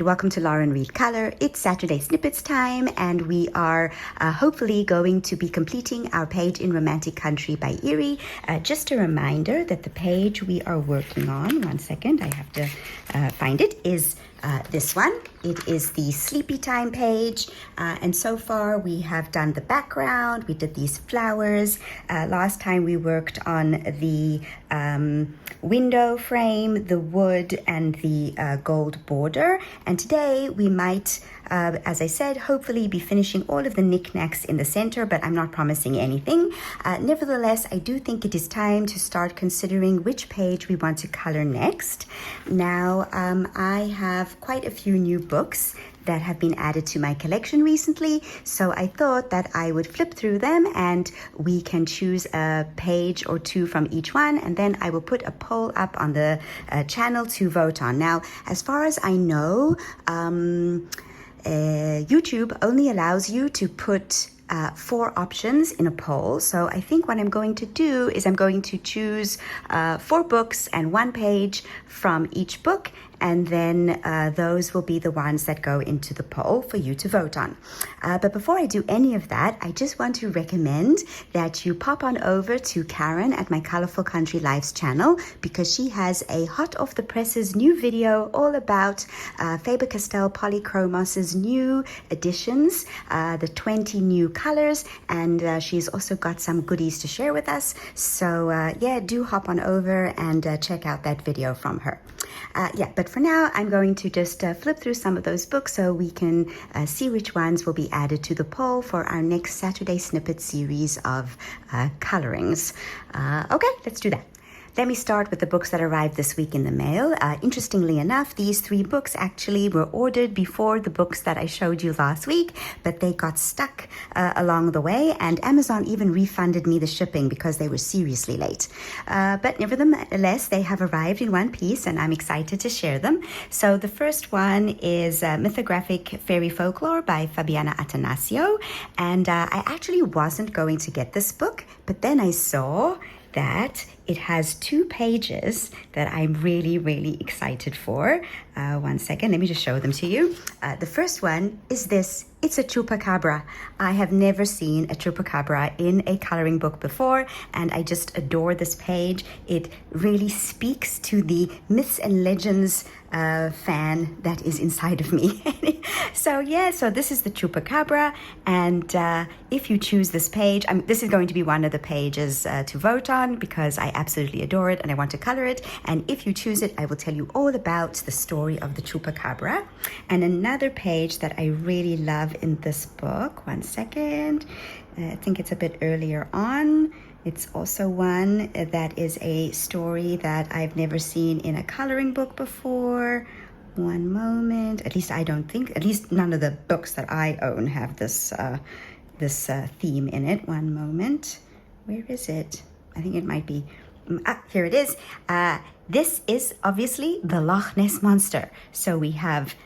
welcome to Lauren Reed Color. It's Saturday Snippets time, and we are hopefully going to be completing our page in Romantic Country by Erie. Just a reminder that the page we are working on, one second, I have to find it, is this one. It is the sleepy time page, and so far we have done the background. We did these flowers. Last time we worked on the window frame, the wood, and the gold border. And today we might, as I said, hopefully be finishing all of the knickknacks in the center, but I'm not promising anything. Nevertheless, I do think it is time to start considering which page we want to color next. Now, I have quite a few new books that have been added to my collection recently, so I thought that I would flip through them and we can choose a page or two from each one, and then I will put a poll up on the channel to vote on. Now, as far as I know, YouTube only allows you to put 4 options in a poll. So I think what I'm going to do is I'm going to choose 4 books and 1 page from each book, and then those will be the ones that go into the poll for you to vote on. But before I do any of that, I just want to recommend that you pop on over to Karen at my Colorful Country Lives channel, because she has a hot off the presses new video all about Faber-Castell Polychromos's new editions, the 20 new colors, and she's also got some goodies to share with us. So yeah, do hop on over and check out that video from her. But for now, I'm going to just flip through some of those books so we can see which ones will be added to the poll for our next Saturday Snippet series of colorings. Okay, let's do that. Let me start with the books that arrived this week in the mail. Interestingly enough, these 3 books actually were ordered before the books that I showed you last week, but they got stuck along the way, and Amazon even refunded me the shipping because they were seriously late. But nevertheless, they have arrived in one piece, and I'm excited to share them. So the first one is Mythographic Fairy Folklore by Fabiana Atanasio, and I actually wasn't going to get this book, but then I saw that it has 2 pages that I'm really, really excited for. One second, let me just show them to you. The first one is this. It's a chupacabra. I have never seen a chupacabra in a coloring book before, and I just adore this page. It really speaks to the myths and legends fan that is inside of me. So yeah, so this is the chupacabra, and if you choose this page, this is going to be one of the pages to vote on, because I absolutely adore it and I want to color it. And if you choose it, I will tell you all about the story of the chupacabra. And another page that I really love in this book, one second, I think it's a bit earlier on. It's also one that is a story that I've never seen in a coloring book before. One moment. At least I don't think, at least none of the books that I own have this theme in it. One moment. Where is it? I think it might be, here it is. This is obviously the Loch Ness Monster. So we have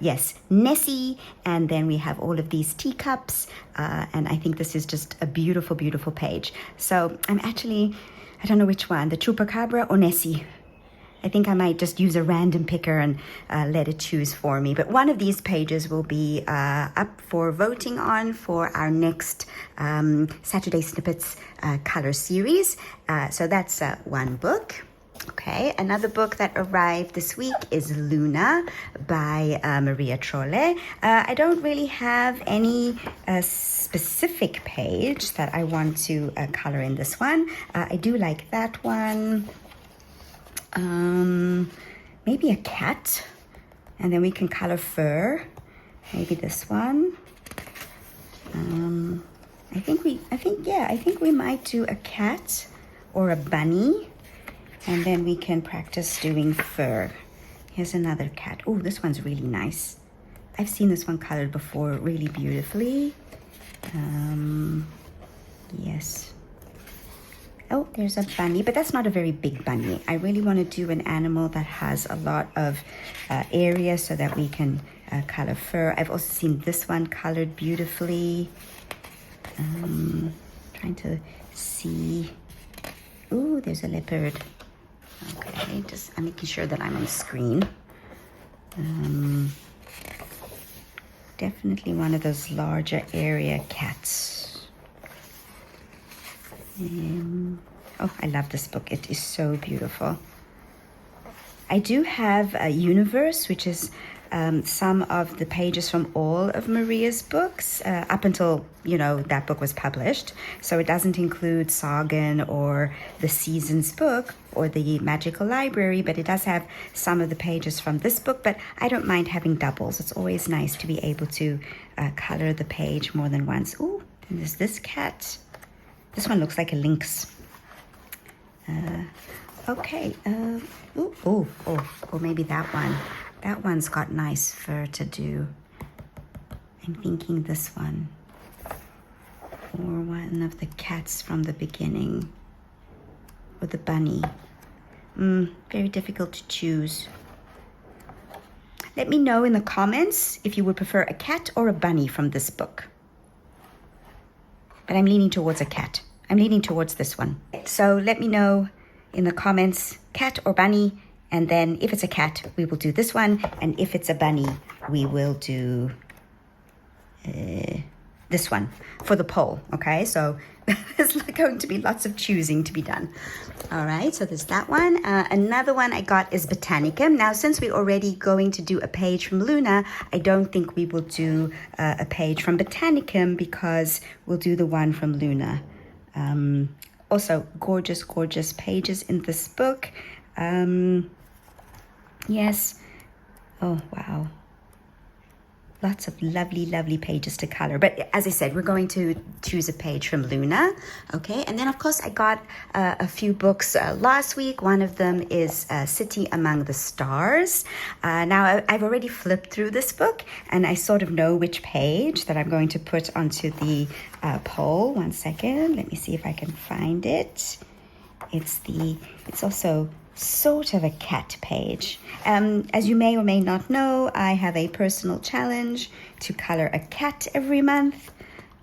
yes, Nessie, and then we have all of these teacups, and I think this is just a beautiful, beautiful page. So I'm actually, I don't know which one, the chupacabra or Nessie. I think I might just use a random picker and let it choose for me. But one of these pages will be up for voting on for our next Saturday Snippets color series. So that's one book. Okay, another book that arrived this week is Luna by Maria Trolle. I don't really have any specific page that I want to color in this one. I do like that one. Maybe a cat, and then we can color fur. Maybe this one. I think we might do a cat or a bunny. And then we can practice doing fur. Here's another cat. Oh, this one's really nice. I've seen this one colored before really beautifully. Yes. Oh, there's a bunny, but that's not a very big bunny. I really want to do an animal that has a lot of area so that we can color fur. I've also seen this one colored beautifully. Trying to see. Oh, there's a leopard. Okay, I'm making sure that I'm on screen. Definitely one of those larger area cats. Oh, I love this book. It is so beautiful. I do have a universe, which is some of the pages from all of Maria's books up until, that book was published. So it doesn't include Sagan or the Seasons book or the Magical Library, but it does have some of the pages from this book. But I don't mind having doubles. It's always nice to be able to color the page more than once. Ooh, and there's this cat. This one looks like a lynx. Okay. Or maybe that one. That one's got nice fur to do. I'm thinking this one. Or one of the cats from the beginning. Or the bunny. Very difficult to choose. Let me know in the comments if you would prefer a cat or a bunny from this book. But I'm leaning towards a cat. I'm leaning towards this one. So let me know in the comments, cat or bunny, and then if it's a cat, we will do this one, and if it's a bunny, we will do this one for the poll, okay? So there's going to be lots of choosing to be done. All right, so there's that one. Another one I got is Botanicum. Now, since we're already going to do a page from Luna, I don't think we will do a page from Botanicum because we'll do the one from Luna. Also, gorgeous, gorgeous pages in this book. Yes. Oh, wow. Lots of lovely, lovely pages to color. But as I said, we're going to choose a page from Luna. Okay, and then of course I got a few books last week. One of them is City Among the Stars. Now I've already flipped through this book and I sort of know which page that I'm going to put onto the poll. 1 second, let me see if I can find it. It's also sort of a cat page. As you may or may not know, I have a personal challenge to color a cat every month.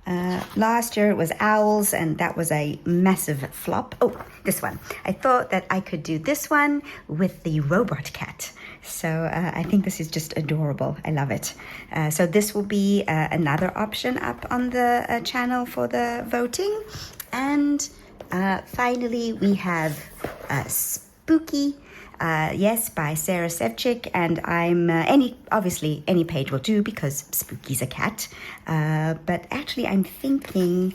Last year it was owls, and that was a massive flop. Oh, this one. I thought that I could do this one with the robot cat. So I think this is just adorable. I love it. So this will be another option up on the channel for the voting. And finally, we have Spooky, yes, by Sarah Sevchik, and I'm obviously any page will do because Spooky's a cat, but actually I'm thinking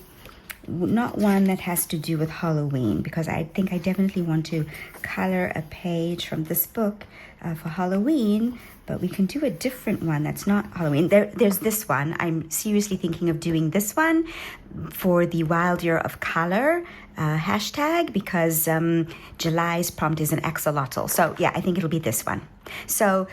not one that has to do with Halloween, because I think I definitely want to color a page from this book for Halloween, but we can do a different one that's not Halloween. There's this one. I'm seriously thinking of doing this one for the Wild Year of Color hashtag, because July's prompt is an axolotl. So yeah, I think it'll be this one. So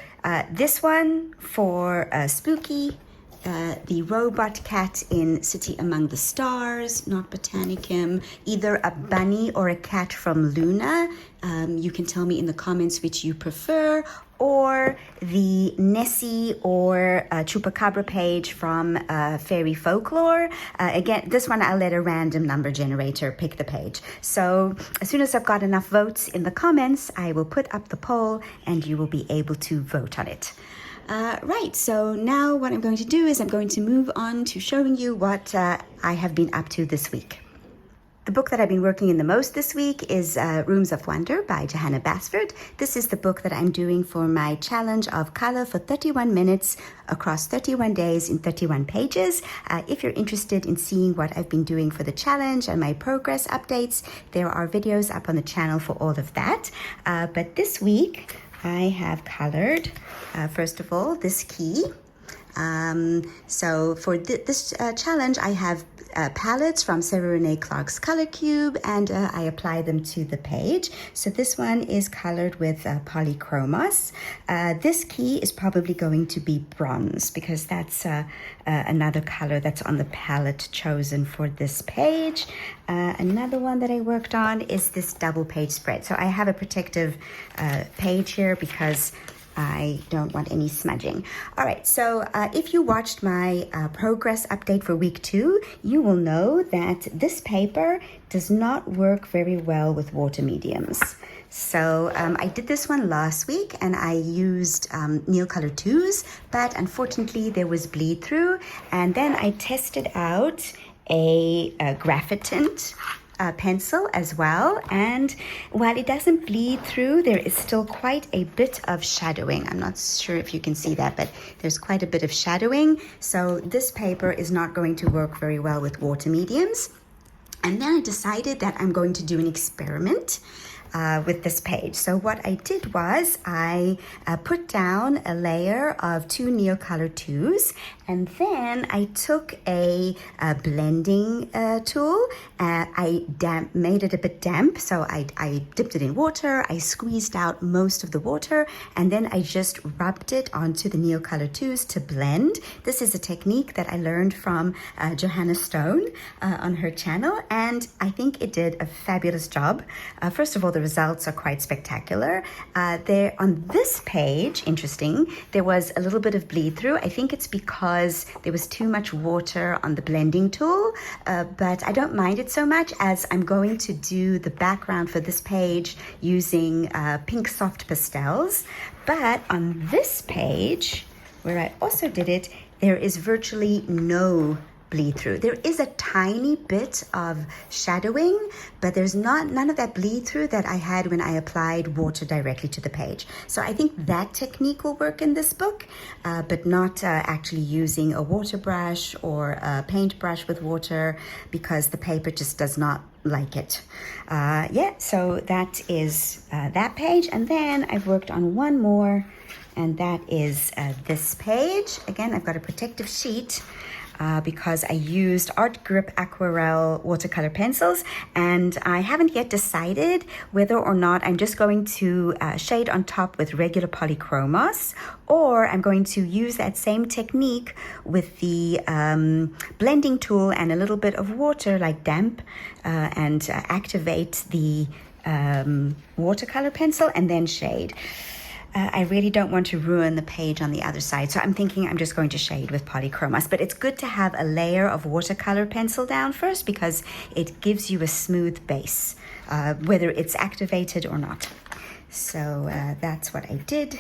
this one for Spooky, the robot cat in City Among the Stars, not Botanicum, either a bunny or a cat from Luna. You can tell me in the comments which you prefer, or the Nessie or Chupacabra page from Fairy Folklore. Again, this one I'll let a random number generator pick the page. So as soon as I've got enough votes in the comments, I will put up the poll and you will be able to vote on it. Right, so now what I'm going to do is I'm going to move on to showing you what I have been up to this week. The book that I've been working in the most this week is Rooms of Wonder by Johanna Basford. This is the book that I'm doing for my challenge of color for 31 minutes across 31 days in 31 pages. If you're interested in seeing what I've been doing for the challenge and my progress updates, there are videos up on the channel for all of that. But this week, I have colored, first of all, this key. So for this challenge, I have palettes from Sarah Renee Clark's Color Cube, and I apply them to the page. So this one is colored with polychromos. This key is probably going to be bronze because that's another color that's on the palette chosen for this page. Another one that I worked on is this double page spread. So I have a protective page here because I don't want any smudging. All right, so if you watched my progress update for week 2, you will know that this paper does not work very well with water mediums. So I did this one last week and I used Neocolor 2s, but unfortunately there was bleed through. And then I tested out a graphite tint pencil as well, and while it doesn't bleed through, there is still quite a bit of shadowing. I'm not sure if you can see that, but there's quite a bit of shadowing, so this paper is not going to work very well with water mediums. And then I decided that I'm going to do an experiment with this page. So what I did was I put down a layer of 2 Neocolor 2s, and then I took a blending tool. I made it a bit damp, so I dipped it in water, I squeezed out most of the water, and then I just rubbed it onto the Neocolor 2s to blend. This is a technique that I learned from Johanna Stone on her channel, and I think it did a fabulous job. First of all, the results are quite spectacular. There on this page, interesting, there was a little bit of bleed through. I think it's because there was too much water on the blending tool, but I don't mind it so much as I'm going to do the background for this page using pink soft pastels. But on this page, where I also did it, there is virtually no bleed through. There is a tiny bit of shadowing, but there's none of that bleed through that I had when I applied water directly to the page. So I think that technique will work in this book, but not actually using a water brush or a paint brush with water, because the paper just does not like it. So that is that page. And then I've worked on one more, and that is this page. Again, I've got a protective sheet because I used Art Grip Aquarelle watercolor pencils, and I haven't yet decided whether or not I'm just going to shade on top with regular polychromos, or I'm going to use that same technique with the blending tool and a little bit of water, like damp, and activate the watercolor pencil and then shade. I really don't want to ruin the page on the other side, so I'm thinking I'm just going to shade with polychromos. But it's good to have a layer of watercolor pencil down first, because it gives you a smooth base, whether it's activated or not. So that's what I did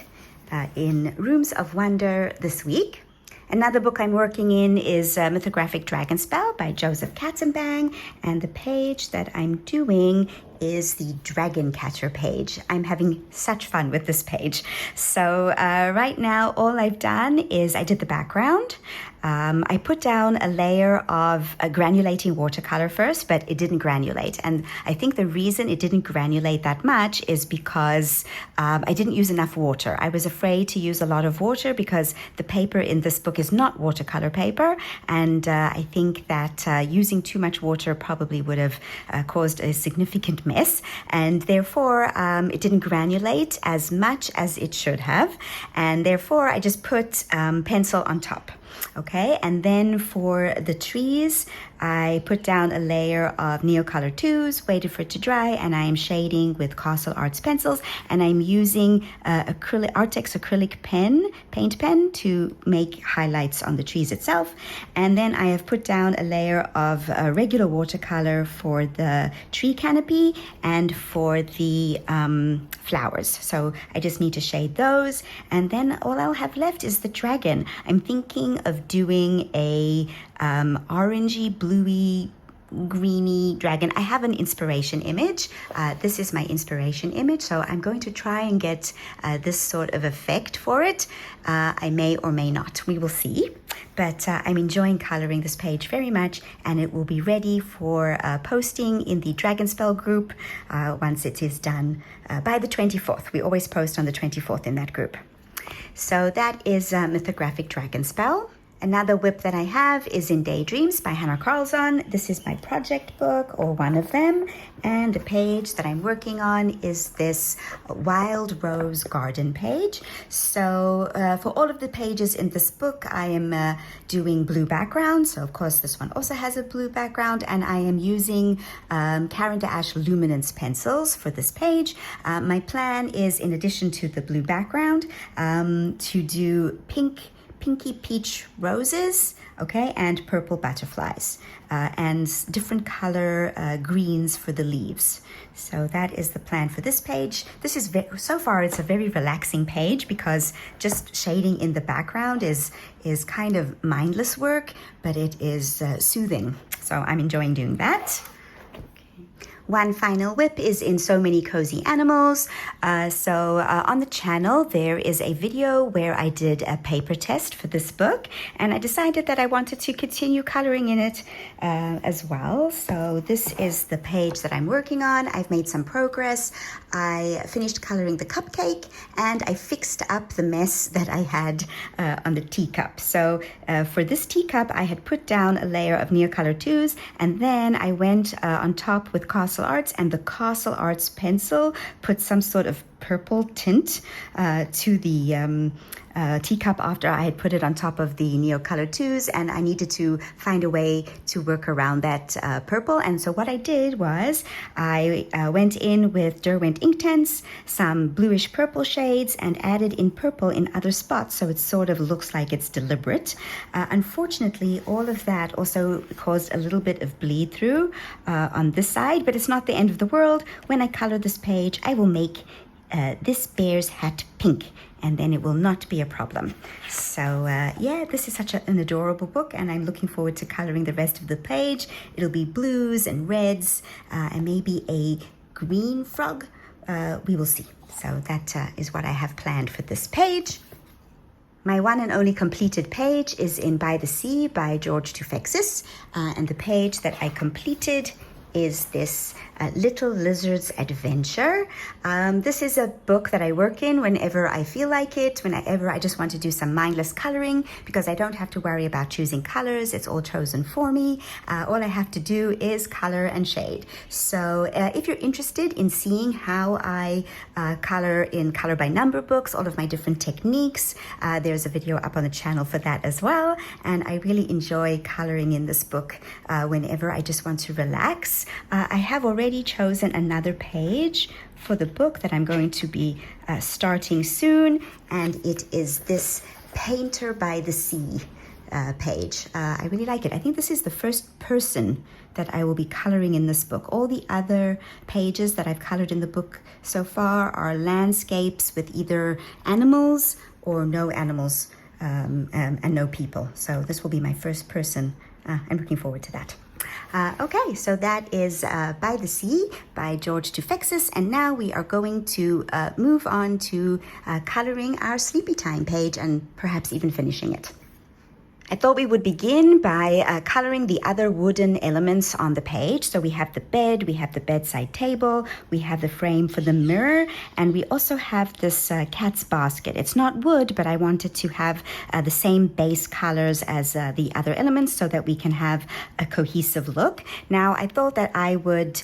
in Rooms of Wonder this week. Another book I'm working in is Mythographic Dragon Spell by Joseph Katzenbang, and the page that I'm doing is the Dragon Catcher page. I'm having such fun with this page. So right now, all I've done is I did the background. I put down a layer of a granulating watercolor first, but it didn't granulate. And I think the reason it didn't granulate that much is because I didn't use enough water. I was afraid to use a lot of water because the paper in this book is not watercolor paper. And I think that using too much water probably would have caused a significant mess. And therefore, it didn't granulate as much as it should have. And therefore, I just put pencil on top. Okay, and then for the trees, I put down a layer of Neocolor 2s, waited for it to dry, and I am shading with Castle Arts pencils, and I'm using Artex acrylic paint pen to make highlights on the trees itself. And then I have put down a layer of regular watercolor for the tree canopy and for the flowers. So I just need to shade those, and then all I'll have left is the dragon. I'm thinking of doing a orangey, bluey, greeny dragon. I have an inspiration image. This is my inspiration image, so I'm going to try and get this sort of effect for it. I may or may not. We will see. But I'm enjoying coloring this page very much, and it will be ready for posting in the Dragon Spell group once it is done by the 24th. We always post on the 24th in that group. So that is Mythographic Dragon Spell. Another whip that I have is in Daydreams by Hannah Carlson. This is my project book, or one of them. And the page that I'm working on is this Wild Rose Garden page. So for all of the pages in this book, I am doing blue background. So of course this one also has a blue background, and I am using Caran d'Ache luminance pencils for this page. My plan is, in addition to the blue background, to do pinky peach roses, okay, and purple butterflies, and different color greens for the leaves. So that is the plan for this page. This is so far it's a very relaxing page, because just shading in the background is kind of mindless work, but it is soothing. So I'm enjoying doing that. One final whip is in So Many Cozy Animals. On the channel, there is a video where I did a paper test for this book, and I decided that I wanted to continue coloring in it as well. So this is the page that I'm working on. I've made some progress. I finished coloring the cupcake, and I fixed up the mess that I had on the teacup. So for this teacup, I had put down a layer of Neocolor 2s, and then I went on top with Castle Arts, and the Castle Arts pencil put some sort of purple tint to the teacup after I had put it on top of the Neocolor 2s, and I needed to find a way to work around that purple. And so what I did was I went in with Derwent Inktense, some bluish purple shades, and added in purple in other spots, so it sort of looks like it's deliberate. Unfortunately, all of that also caused a little bit of bleed through on this side, but it's not the end of the world. When I color this page, I will make this bear's hat pink, and then it will not be a problem. So yeah, this is such an adorable book, and I'm looking forward to coloring the rest of the page. It'll be blues and reds, and maybe a green frog. We will see. So that is what I have planned for this page. My one and only completed page is in By the Sea by George Tufeksis, and the page that I completed is this Little Lizard's Adventure. This is a book that I work in whenever I feel like it, whenever I just want to do some mindless coloring, because I don't have to worry about choosing colors. It's all chosen for me. All I have to do is color and shade. So if you're interested in seeing how I color in color by number books, all of my different techniques, there's a video up on the channel for that as well. And I really enjoy coloring in this book whenever I just want to relax. I have already chosen another page for the book that I'm going to be starting soon, and it is this Painter by the Sea page. I really like it. I think this is the first person that I will be coloring in this book. All the other pages that I've colored in the book so far are landscapes with either animals or no animals, and no people. So this will be my first person. I'm looking forward to that. Okay, so that is By the Sea by George Tufeksis, and now we are going to move on to coloring our Sleepy Time page and perhaps even finishing it. I thought we would begin by coloring the other wooden elements on the page. So we have the bed, we have the bedside table, we have the frame for the mirror, and we also have this cat's basket. It's not wood, but I wanted to have the same base colors as the other elements so that we can have a cohesive look. Now, I thought that I would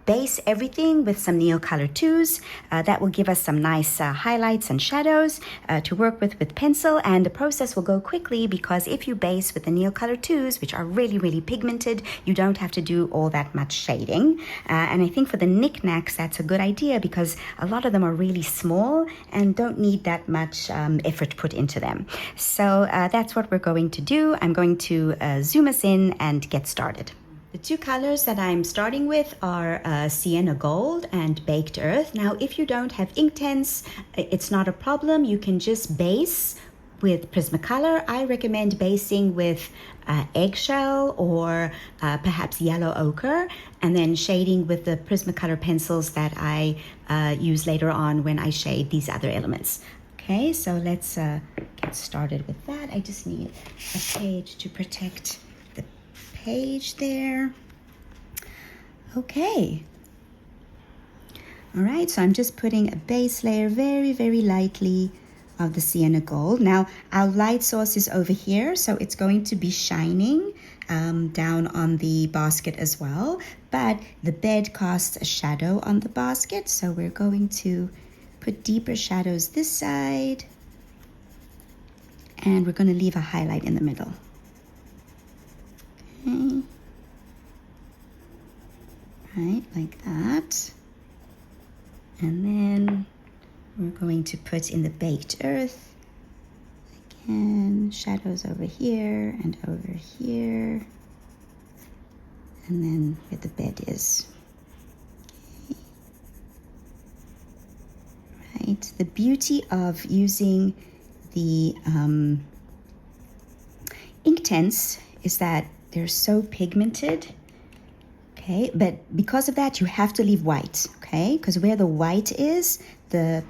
base everything with some Neocolor 2s. That will give us some nice highlights and shadows to work with pencil, and the process will go quickly because if you base with the Neocolor 2s, which are really, really pigmented, you don't have to do all that much shading. And I think for the knickknacks, that's a good idea because a lot of them are really small and don't need that much effort put into them. So that's what we're going to do. I'm going to zoom us in and get started. The two colors that I'm starting with are Sienna Gold and Baked Earth. Now, if you don't have Inktense, it's not a problem. You can just base with Prismacolor. I recommend basing with Eggshell or perhaps Yellow Ochre, and then shading with the Prismacolor pencils that I use later on when I shade these other elements. Okay, so let's get started with that. I just need a page to protect the page there. Okay. All right, so I'm just putting a base layer very, very lightly of the sienna gold. Now, our light source is over here, so it's going to be shining down on the basket as well. But the bed casts a shadow on the basket, so we're going to put deeper shadows this side, and we're going to leave a highlight in the middle. Okay. Right, like that. And then we're going to put in the baked earth. Again, shadows over here and over here. And then where the bed is. Okay. Right, the beauty of using the ink tints is that they're so pigmented. Okay, but because of that, you have to leave white, okay? Because where the white is, the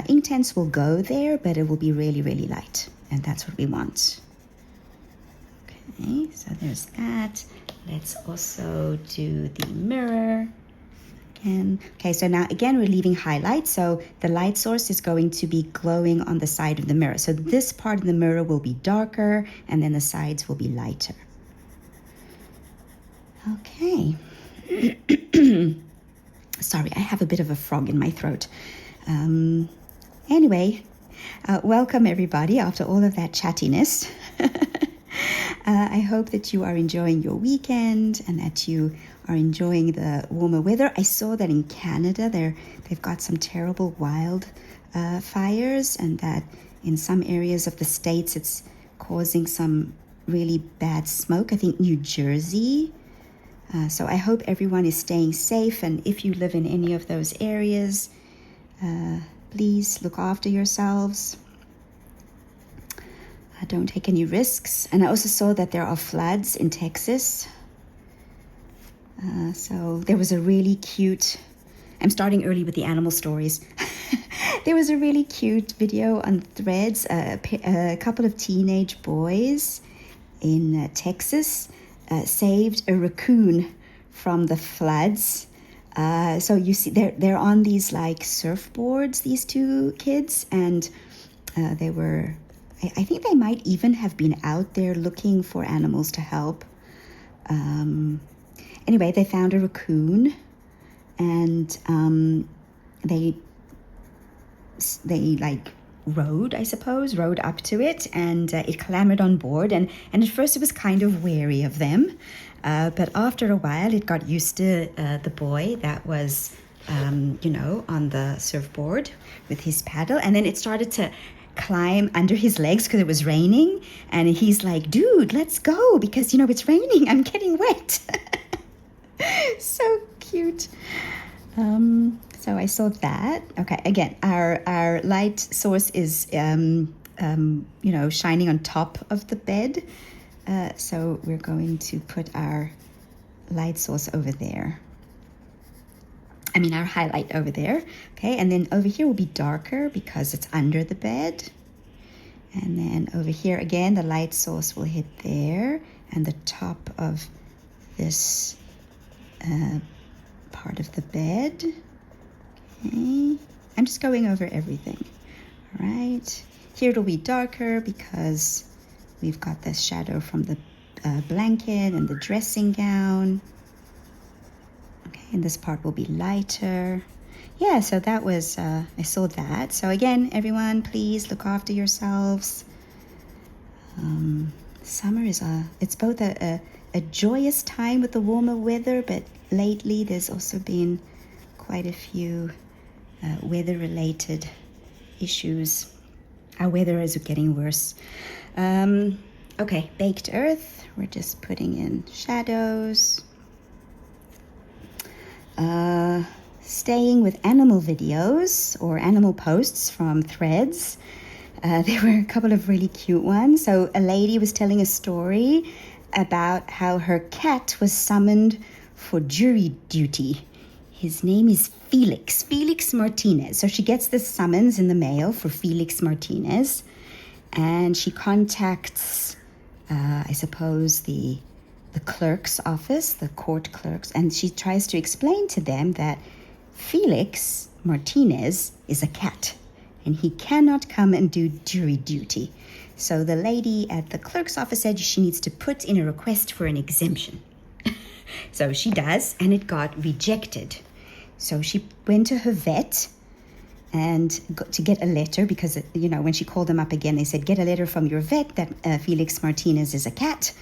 ink tints will go there, but it will be really, really light. And that's what we want. Okay, so there's that. Let's also do the mirror again. Okay, so now again, we're leaving highlights. So the light source is going to be glowing on the side of the mirror. So this part of the mirror will be darker, and then the sides will be lighter. Okay. Sorry, I have a bit of a frog in my throat. Anyway, welcome everybody after all of that chattiness. I hope that you are enjoying your weekend and that you are enjoying the warmer weather. I saw that in Canada they've got some terrible wild fires, and that in some areas of the States it's causing some really bad smoke. I think New Jersey. So I hope everyone is staying safe, and if you live in any of those areas, please look after yourselves. Don't take any risks. And I also saw that there are floods in Texas. So there was a really cute, I'm starting early with the animal stories. There was a really cute video on Threads, a couple of teenage boys in Texas saved a raccoon from the floods. So you see, they're on these like surfboards, these two kids, and they were, I think they might even have been out there looking for animals to help. Anyway, they found a raccoon, and they like rode up to it, and it clambered on board, and at first it was kind of wary of them, but after a while it got used to the boy that was on the surfboard with his paddle, and then it started to climb under his legs because it was raining, and he's like, dude, let's go, because it's raining, I'm getting wet. So cute. So I saw that. Okay, again, our light source is shining on top of the bed. So we're going to put our light source over there. Our highlight over there. Okay, and then over here will be darker because it's under the bed. And then over here again, the light source will hit there, and the top of this part of the bed. Okay, I'm just going over everything. All right, here it'll be darker because we've got this shadow from the blanket and the dressing gown. Okay, and this part will be lighter. Yeah, so that was, I saw that. So again, everyone, please look after yourselves. Summer is it's both a joyous time with the warmer weather, but lately there's also been quite a few weather-related issues. Our weather is getting worse. Okay, baked earth. We're just putting in shadows. Staying with animal videos or animal posts from Threads. There were a couple of really cute ones. So a lady was telling a story about how her cat was summoned for jury duty. His name is Felix Martinez. So she gets this summons in the mail for Felix Martinez, and she contacts, I suppose, the clerk's office, the court clerks, and she tries to explain to them that Felix Martinez is a cat. and he cannot come and do jury duty. So the lady at the clerk's office said she needs to put in a request for an exemption. So she does, and it got rejected. So she went to her vet and got to get a letter because, when she called them up again, they said, get a letter from your vet that Felix Martinez is a cat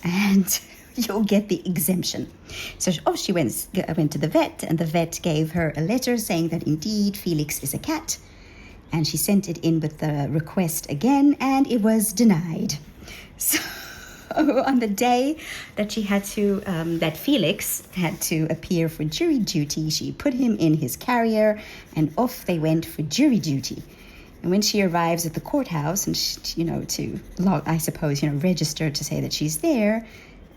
and you'll get the exemption. So she went to the vet, and the vet gave her a letter saying that indeed Felix is a cat. And she sent it in with the request again, and it was denied. So on the day that that Felix had to appear for jury duty, she put him in his carrier, and off they went for jury duty. And when she arrives at the courthouse, and to log, I suppose, register to say that she's there,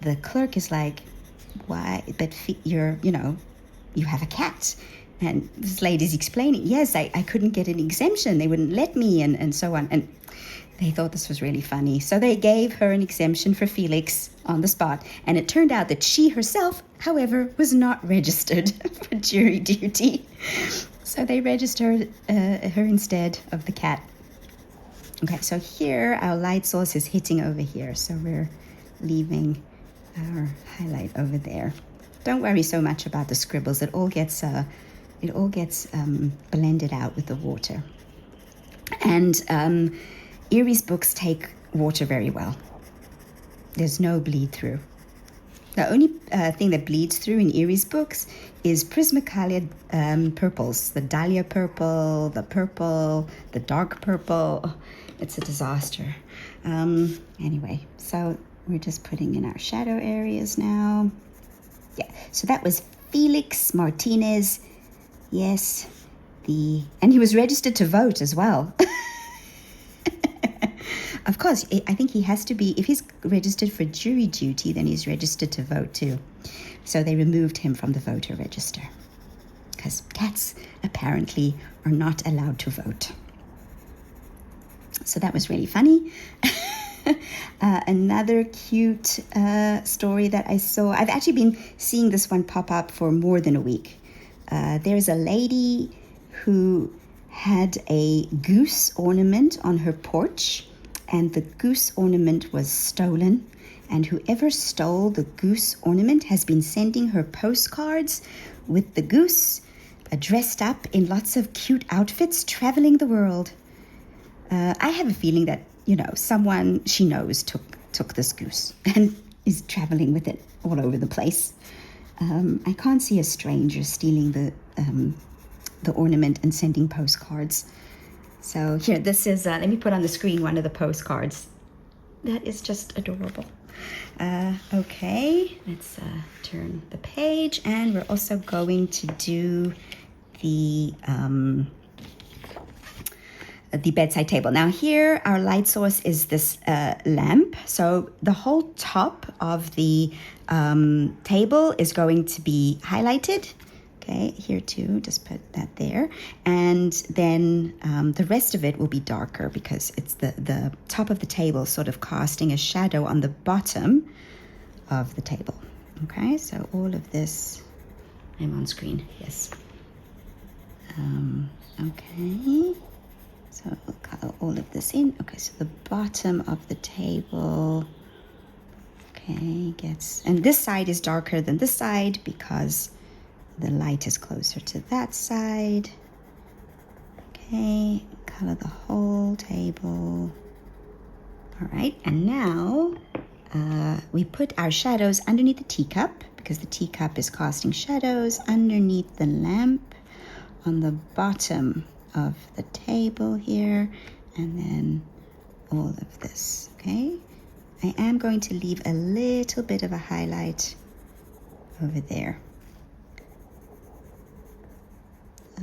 the clerk is like, "Why? But you have a cat." And this lady's explaining, yes, I couldn't get an exemption. They wouldn't let me, and so on. And they thought this was really funny. So they gave her an exemption for Felix on the spot. And it turned out that she herself, however, was not registered for jury duty. So they registered her instead of the cat. Okay, so here our light source is hitting over here. So we're leaving our highlight over there. Don't worry so much about the scribbles. It all gets blended out with the water. And Erie's books take water very well. There's no bleed through. The only thing that bleeds through in Erie's books is Prismacolor purples, the dahlia purple, the dark purple. Oh, it's a disaster. Anyway, so we're just putting in our shadow areas now. Yeah, so that was Felix Martinez. Yes, and he was registered to vote as well. Of course, I think he has to be, if he's registered for jury duty, then he's registered to vote too. So they removed him from the voter register because cats apparently are not allowed to vote. So that was really funny. Another cute story that I saw, I've actually been seeing this one pop up for more than a week. There's a lady who had a goose ornament on her porch, and the goose ornament was stolen, and whoever stole the goose ornament has been sending her postcards with the goose dressed up in lots of cute outfits traveling the world. I have a feeling that someone she knows took this goose and is traveling with it all over the place. I can't see a stranger stealing the ornament and sending postcards. So here, this is, let me put on the screen one of the postcards. That is just adorable. Okay, let's turn the page, and we're also going to do the bedside table. Now here, our light source is this lamp. So the whole top of the table is going to be highlighted. Okay, here too, just put that there. And then the rest of it will be darker because it's the top of the table sort of casting a shadow on the bottom of the table. Okay, so all of this, I'm on screen, yes. Okay, so we'll color all of this in. Okay, so the bottom of the table, okay, and this side is darker than this side because the light is closer to that side. Okay, color the whole table. All right, and now we put our shadows underneath the teacup because the teacup is casting shadows underneath the lamp on the bottom of the table here, and then all of this, okay? I am going to leave a little bit of a highlight over there.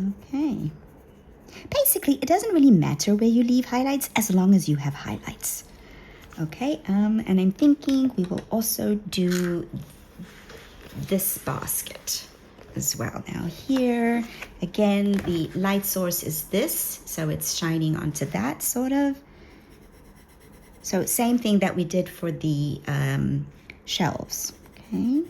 Okay. Basically, it doesn't really matter where you leave highlights as long as you have highlights. Okay, and I'm thinking we will also do this basket as well. Now here, again, the light source is this, so it's shining onto that sort of. So same thing that we did for the shelves, okay?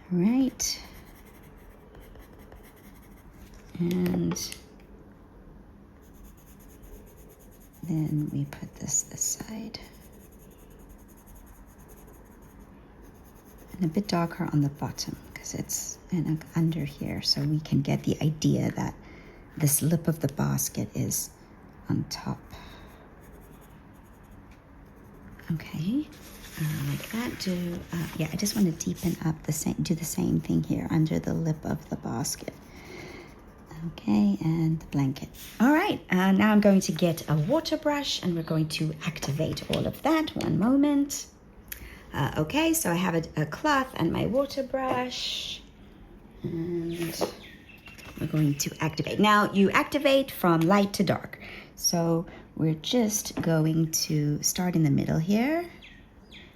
Right, And then we put this side. And a bit darker on the bottom because it's under here, so we can get the idea that this lip of the basket is on top. Okay, like that. I just want to deepen up do the same thing here under the lip of the basket. Okay, and the blanket. All right, now I'm going to get a water brush and we're going to activate all of that. One moment. Okay, so I have a cloth and my water brush, and we're going to activate. Now you activate from light to dark. So we're just going to start in the middle here.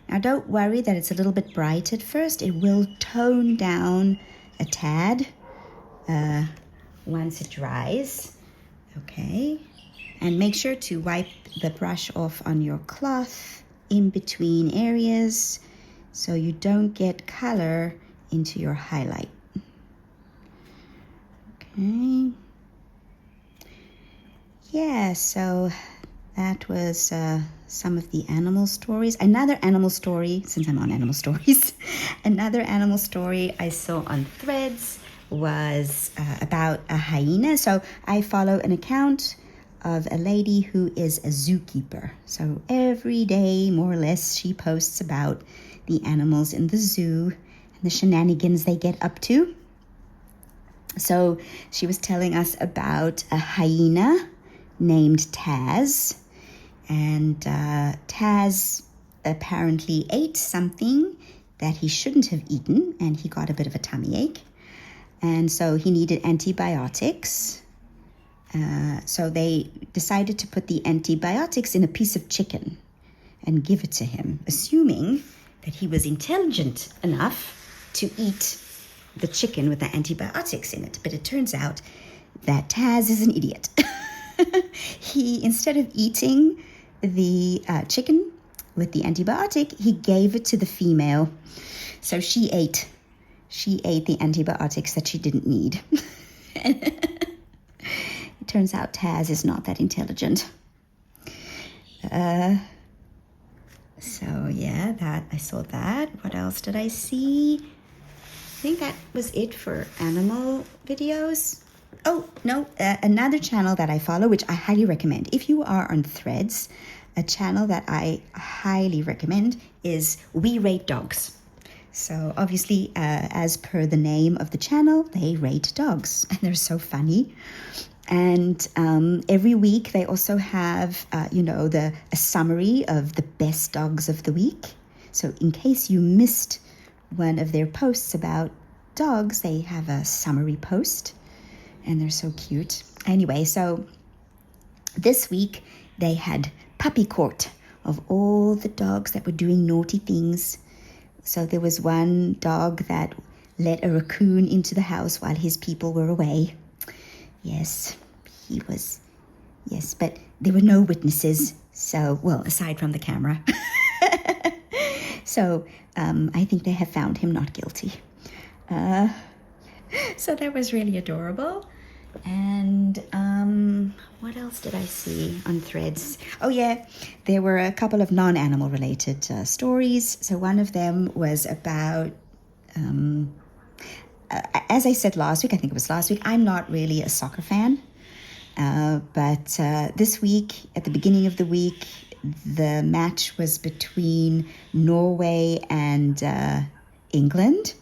Now don't worry that it's a little bit bright at first. It will tone down a tad once it dries. Okay, and make sure to wipe the brush off on your cloth in between areas so you don't get color into your highlight. Okay. Yeah, so that was some of the animal stories. Another animal story, since I'm on animal stories, another animal story I saw on Threads was about a hyena. So I follow an account of a lady who is a zookeeper. So every day, more or less, she posts about the animals in the zoo and the shenanigans they get up to. So she was telling us about a hyena named Taz. And Taz apparently ate something that he shouldn't have eaten, and he got a bit of a tummy ache. And so he needed antibiotics. So they decided to put the antibiotics in a piece of chicken and give it to him, assuming that he was intelligent enough to eat the chicken with the antibiotics in it. But it turns out that Taz is an idiot. He, instead of eating the chicken with the antibiotic, he gave it to the female. So she ate the antibiotics that she didn't need. It turns out Taz is not that intelligent. So yeah, that I saw that. What else did I see? I think that was it for animal videos. Oh, no, another channel that I follow, which I highly recommend. If you are on Threads, a channel that I highly recommend is We Rate Dogs. So obviously, as per the name of the channel, they rate dogs, and they're so funny. And every week they also have, a summary of the best dogs of the week. So in case you missed one of their posts about dogs, they have a summary post, and they're so cute. Anyway, so this week they had puppy court of all the dogs that were doing naughty things. So there was one dog that let a raccoon into the house while his people were away. Yes, but there were no witnesses. So, well, aside from the camera. So I think they have found him not guilty. So that was really adorable. And what else did I see on Threads? Oh yeah, there were a couple of non-animal related stories. So one of them was about, as I said last week, I think it was last week, I'm not really a soccer fan. But this week, at the beginning of the week, the match was between Norway and England.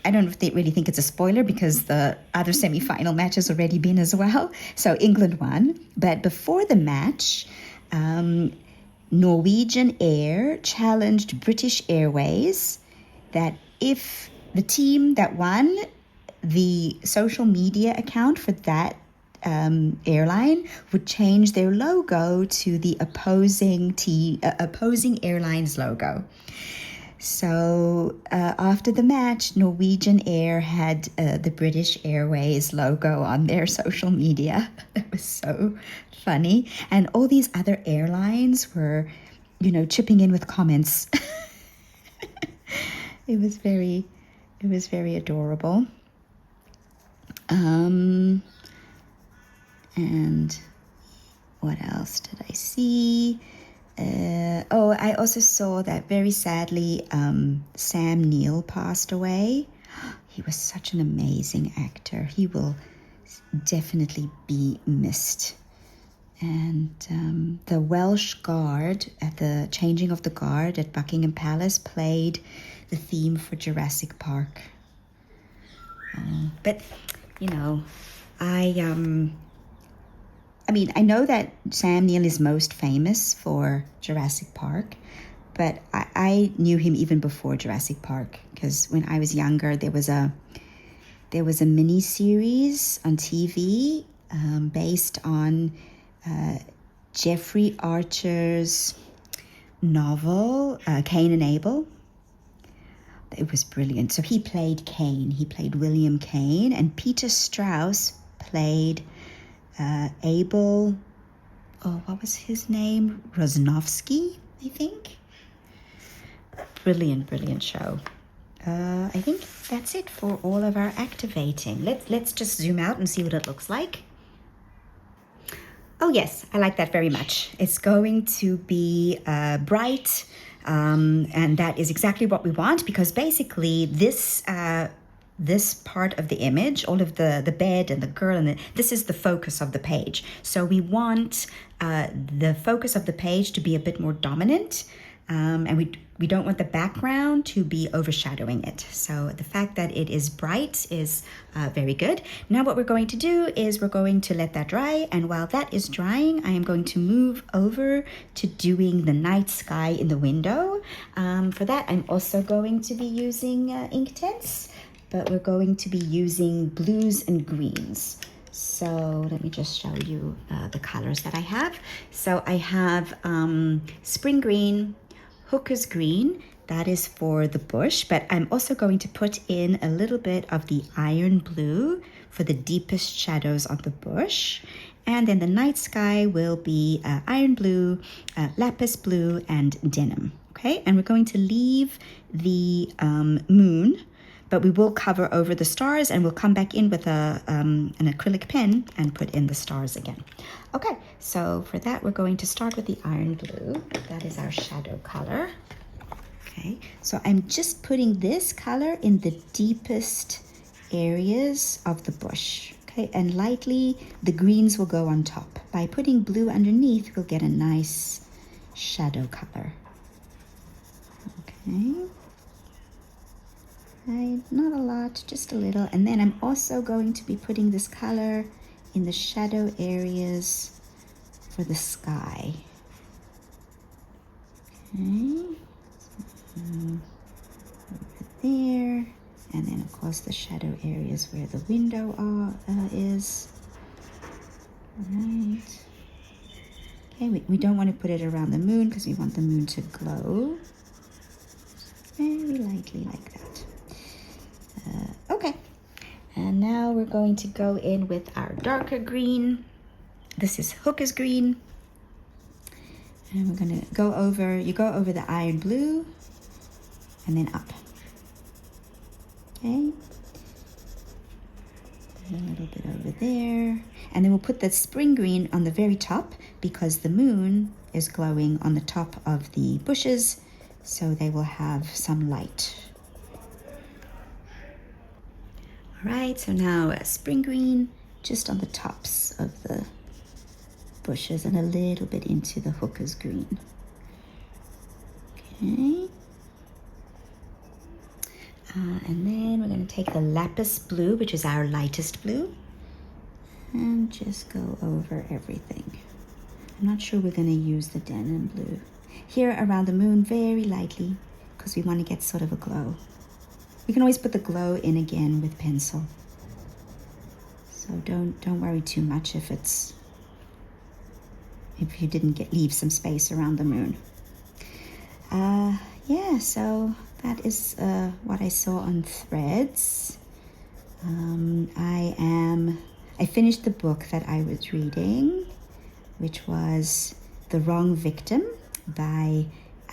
I don't really think it's a spoiler because the other semi-final match has already been as well. So England won. But before the match, Norwegian Air challenged British Airways that if the team that won, the social media account for that airline would change their logo to the opposing airline's logo. So after the match, Norwegian Air had the British Airways logo on their social media. That was so funny. And all these other airlines were, chipping in with comments. It was very, It was very adorable. And what else did I see? I also saw that very sadly, Sam Neill passed away. He was such an amazing actor. He will definitely be missed. And the Welsh Guard at the changing of the guard at Buckingham Palace played the theme for Jurassic Park. But you know, I know that Sam Neill is most famous for Jurassic Park, but I knew him even before Jurassic Park, because when I was younger, there was a mini series on TV based on Jeffrey Archer's novel, Cain and Abel. It was brilliant. So he played Cain. He played William Cain, and Peter Strauss played Abel. Oh, what was his name? Rosnovsky, I think. Brilliant show. I think that's it for all of our activating. Let's just zoom out and see what it looks like. Oh yes, I like that very much. It's going to be bright, and that is exactly what we want, because basically this part of the image, all of the bed and the girl, and this is the focus of the page. So we want the focus of the page to be a bit more dominant, and we don't want the background to be overshadowing it. So the fact that it is bright is very good. Now what we're going to do is we're going to let that dry, and while that is drying, I am going to move over to doing the night sky in the window. For that, I'm also going to be using Inktense, but we're going to be using blues and greens. So let me just show you the colors that I have. So I have spring green, hooker's green, that is for the bush, but I'm also going to put in a little bit of the iron blue for the deepest shadows on the bush. And then the night sky will be iron blue, lapis blue, and denim. Okay, and we're going to leave the moon, but we will cover over the stars, and we'll come back in with an acrylic pen and put in the stars again. Okay, so for that, we're going to start with the iron blue. That is our shadow color. Okay, so I'm just putting this color in the deepest areas of the bush. Okay, and lightly, the greens will go on top. By putting blue underneath, we'll get a nice shadow color. Okay. Right, not a lot, just a little. And then I'm also going to be putting this color in the shadow areas for the sky. Okay, so over there. And then of course the shadow areas where the window is. Right. Okay, we don't want to put it around the moon because we want the moon to glow. Very lightly like that. Okay, and now we're going to go in with our darker green. This is hooker's green. And we're going to go over the iron blue and then up. Okay. A little bit over there. And then we'll put the spring green on the very top because the moon is glowing on the top of the bushes, so they will have some light. All right, so now spring green just on the tops of the bushes and a little bit into the hooker's green. Okay. And then we're going to take the lapis blue, which is our lightest blue, and just go over everything. I'm not sure we're going to use the denim blue. Here around the moon, very lightly, because we want to get sort of a glow. We can always put the glow in again with pencil. So don't worry too much if you didn't leave some space around the moon. Yeah, so that is what I saw on Threads. I finished the book that I was reading, which was The Wrong Victim by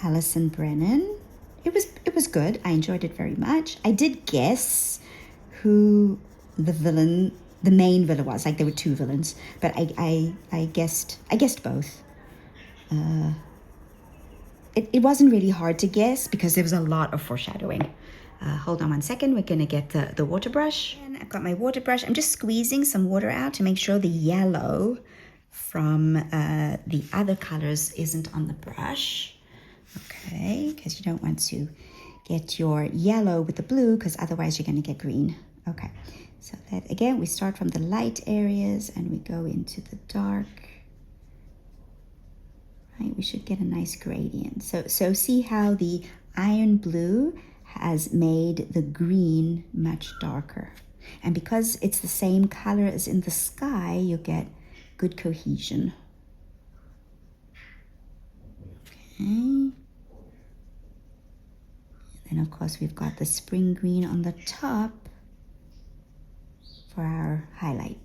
Alison Brennan. it was good. I enjoyed it very much. I did guess who the main villain was. Like there were two villains, but I guessed both. It wasn't really hard to guess because there was a lot of foreshadowing. Hold on one second. We're gonna get the water brush. And I've got my water brush. I'm just squeezing some water out to make sure the yellow from the other colors isn't on the brush. Okay, because you don't want to get your yellow with the blue because otherwise you're gonna get green. Okay, so that again, we start from the light areas and we go into the dark. Right, we should get a nice gradient. So see how the iron blue has made the green much darker. And because it's the same color as in the sky, you'll get good cohesion. Okay. And then of course we've got the spring green on the top for our highlight.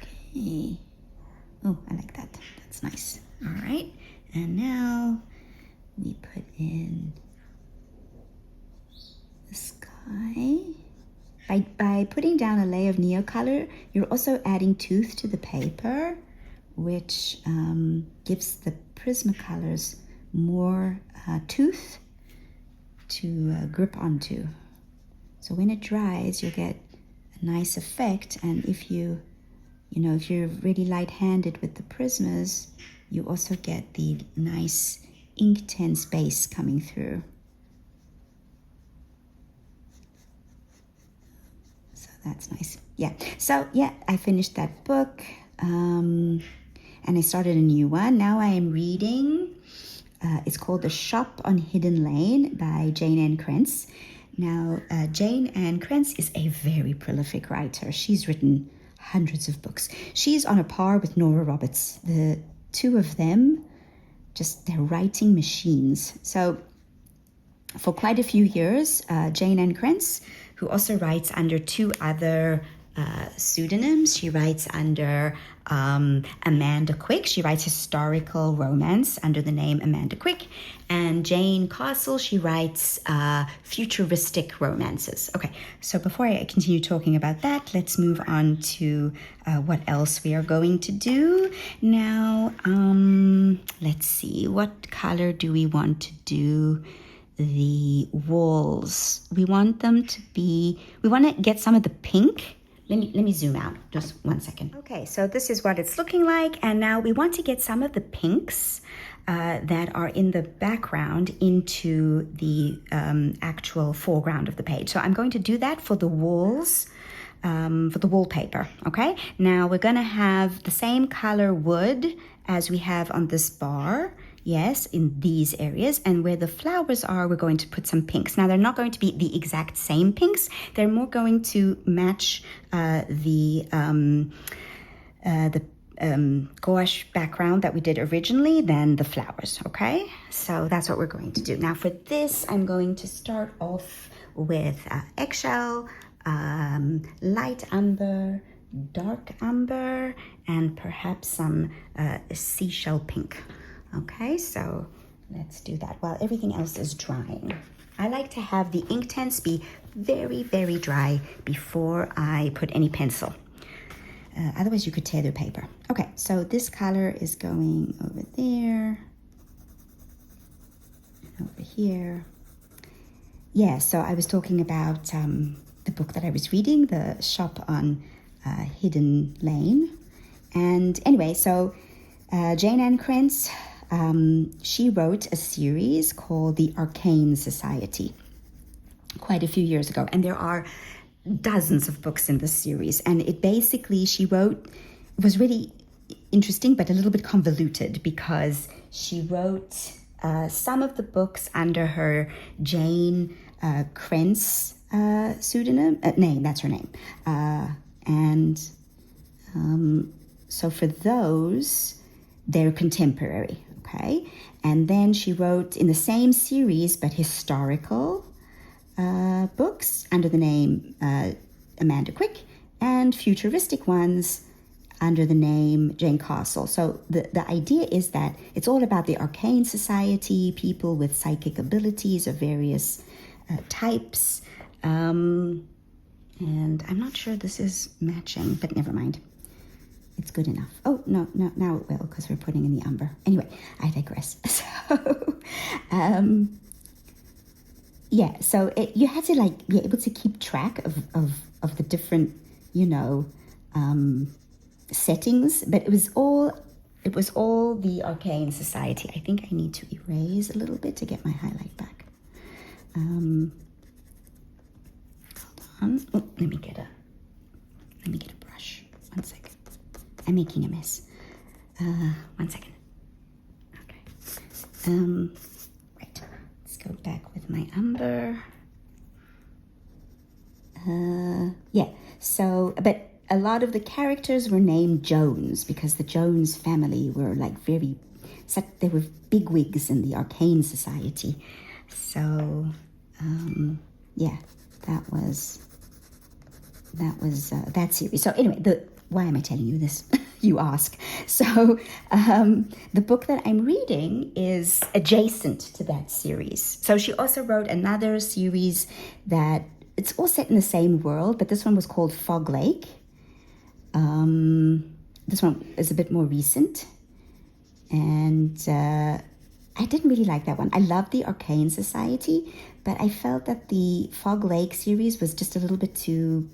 Okay. Oh, I like that. That's nice. All right. And now we put in the sky. By putting down a layer of Neocolor, you're also adding tooth to the paper, which gives the Prismacolors more tooth to grip onto. So when it dries, you'll get a nice effect. And if you're really light-handed with the Prismas, you also get the nice Inktense base coming through. So that's nice. Yeah. So yeah, I finished that book and I started a new one. Now I am reading, it's called The Shop on Hidden Lane by Jane Ann Krentz. Now, Jane Ann Krentz is a very prolific writer. She's written hundreds of books. She's on a par with Nora Roberts. The two of them, they're writing machines. So for quite a few years, Jane Ann Krentz, who also writes under two other pseudonyms. She writes under Amanda Quick. She writes historical romance under the name Amanda Quick. And Jane Castle, she writes futuristic romances. Okay, so before I continue talking about that, let's move on to what else we are going to do. Now, let's see, what color do we want to do the walls? We want to get some of the pink. Let me zoom out just 1 second. Okay, so this is what it's looking like. And now we want to get some of the pinks that are in the background into the actual foreground of the page. So I'm going to do that for the walls, for the wallpaper, okay? Now we're gonna have the same color wood as we have on this bar. Yes, in these areas. And where the flowers are, we're going to put some pinks. Now, they're not going to be the exact same pinks. They're more going to match the gouache background that we did originally than the flowers, okay? So that's what we're going to do. Now, for this, I'm going to start off with eggshell, light umber, dark umber, and perhaps some seashell pink. Okay, so let's do that while everything else is drying. I like to have the Inktense be very, very dry before I put any pencil. Otherwise, you could tear the paper. Okay, so this color is going over there, and over here. Yeah, so I was talking about the book that I was reading, The Shop on Hidden Lane. And anyway, so Jane Ann Krentz, she wrote a series called The Arcane Society quite a few years ago. And there are dozens of books in this series. And it basically, was really interesting, but a little bit convoluted because she wrote some of the books under her Jane Krentz name, that's her name. So for those, they're contemporary, okay? And then she wrote in the same series, but historical books under the name Amanda Quick, and futuristic ones under the name Jane Castle. So the idea is that it's all about the arcane society, people with psychic abilities of various types. And I'm not sure this is matching, but never mind. It's good enough. Oh, no, now it will, because we're putting in the umber. Anyway, I digress. So you had to like be able to keep track of the different, settings, but it was all the arcane society. I think I need to erase a little bit to get my highlight back. Hold on. Oh, let me get a brush. 1 second. I'm making a mess. 1 second. Okay. Right. Let's go back with my umber. So, but a lot of the characters were named Jones because the Jones family were like they were bigwigs in the arcane society. So, that was that series. So anyway, why am I telling you this? You ask. So the book that I'm reading is adjacent to that series. So she also wrote another series that it's all set in the same world, but this one was called Fog Lake. This one is a bit more recent, and I didn't really like that one. I loved the Arcane Society, but I felt that the Fog Lake series was just a little bit too,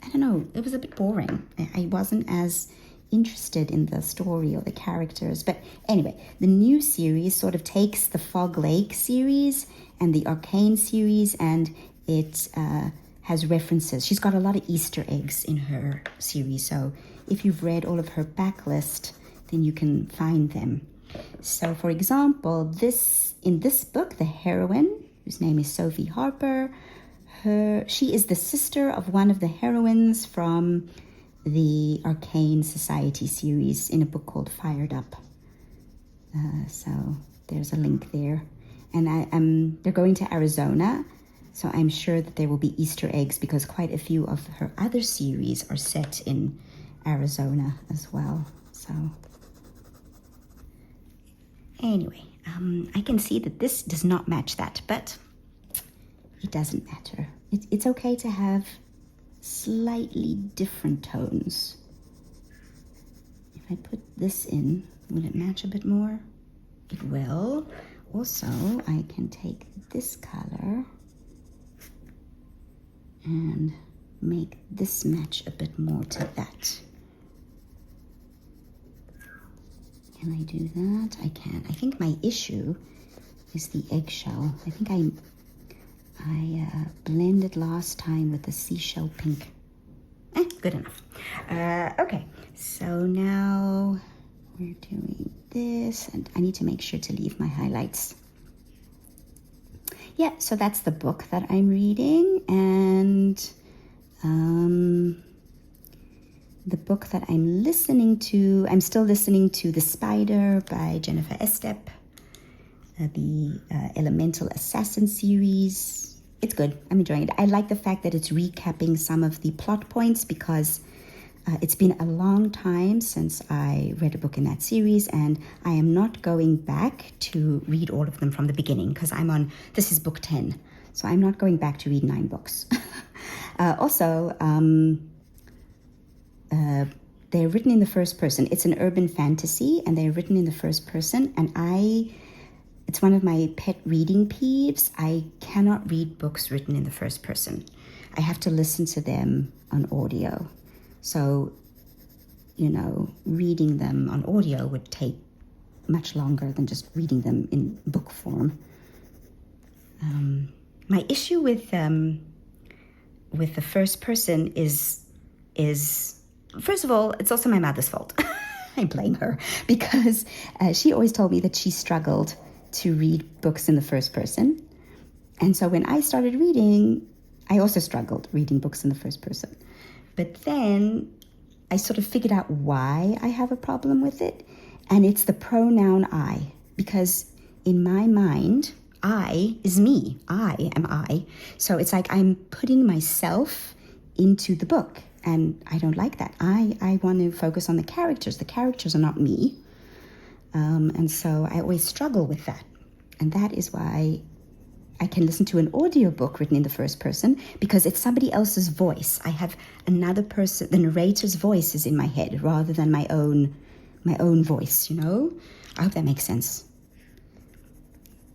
I don't know, it was a bit boring. I wasn't as interested in the story or the characters. But anyway, the new series sort of takes the Fog Lake series and the Arcane series, and it has references. She's got a lot of Easter eggs in her series. So if you've read all of her backlist, then you can find them. So for example, in this book, the heroine, whose name is Sophie Harper, she is the sister of one of the heroines from the Arcane Society series in a book called Fired Up. So there's a link there. And they're going to Arizona, so I'm sure that there will be Easter eggs because quite a few of her other series are set in Arizona as well. So anyway, I can see that this does not match that, but it doesn't matter. It's okay to have slightly different tones. If I put this in, will it match a bit more? It will. Also, I can take this color and make this match a bit more to that. Can I do that? I can. I think my issue is the eggshell. I think I blended last time with the seashell pink. Good enough. Okay, so now we're doing this, and I need to make sure to leave my highlights. Yeah, so that's the book that I'm reading, and the book that I'm still listening to The Spider by Jennifer Estep, the Elemental Assassin series. It's good. I'm enjoying it. I like the fact that it's recapping some of the plot points because it's been a long time since I read a book in that series, and I am not going back to read all of them from the beginning because this is book 10, so I'm not going back to read 9 books. Also, they're written in the first person. It's an urban fantasy, and they're written in the first person, and it's one of my pet reading peeves. I cannot read books written in the first person. I have to listen to them on audio. So, reading them on audio would take much longer than just reading them in book form. My issue with the first person is first of all, it's also my mother's fault. I blame her because she always told me that she struggled to read books in the first person. And so when I started reading, I also struggled reading books in the first person. But then I sort of figured out why I have a problem with it. And it's the pronoun I. Because in my mind, I is me. I am I. So it's like I'm putting myself into the book. And I don't like that. I want to focus on the characters. The characters are not me. And so I always struggle with that. And that is why I can listen to an audiobook written in the first person, because it's somebody else's voice. I have another person, the narrator's voice is in my head rather than my own voice, you know? I hope that makes sense.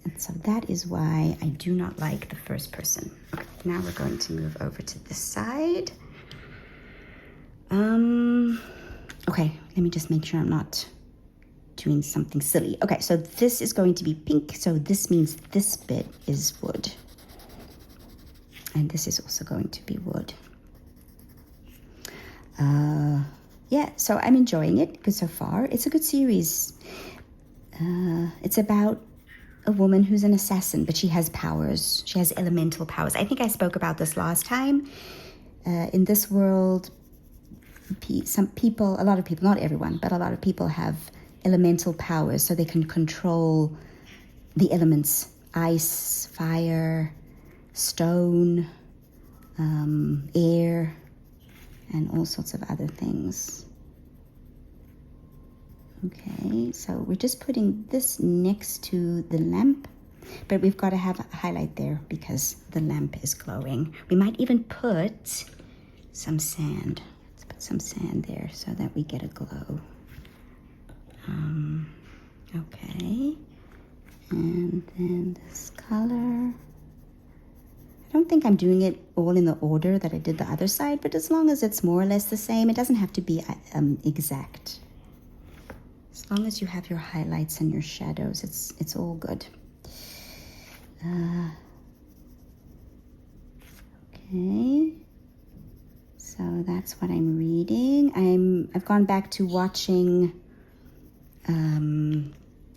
And so that is why I do not like the first person. Okay, now we're going to move over to this side. Okay, let me just make sure I'm not doing something silly. Okay, so this is going to be pink, so this means this bit is wood. And this is also going to be wood. Yeah, so I'm enjoying it because so far it's a good series. It's about a woman who's an assassin, but she has powers. She has elemental powers. I think I spoke about this last time. In this world, some people, a lot of people, not everyone, but a lot of people have elemental powers, so they can control the elements: ice, fire, stone, air, and all sorts of other things. Okay, so we're just putting this next to the lamp, but we've got to have a highlight there because the lamp is glowing. We might even put some sand. Let's put some sand there so that we get a glow. Okay, and then this color. I don't think I'm doing it all in the order that I did the other side, but as long as it's more or less the same, it doesn't have to be exact. As long as you have your highlights and your shadows, it's all good. Okay, so that's what I'm reading. I've gone back to watching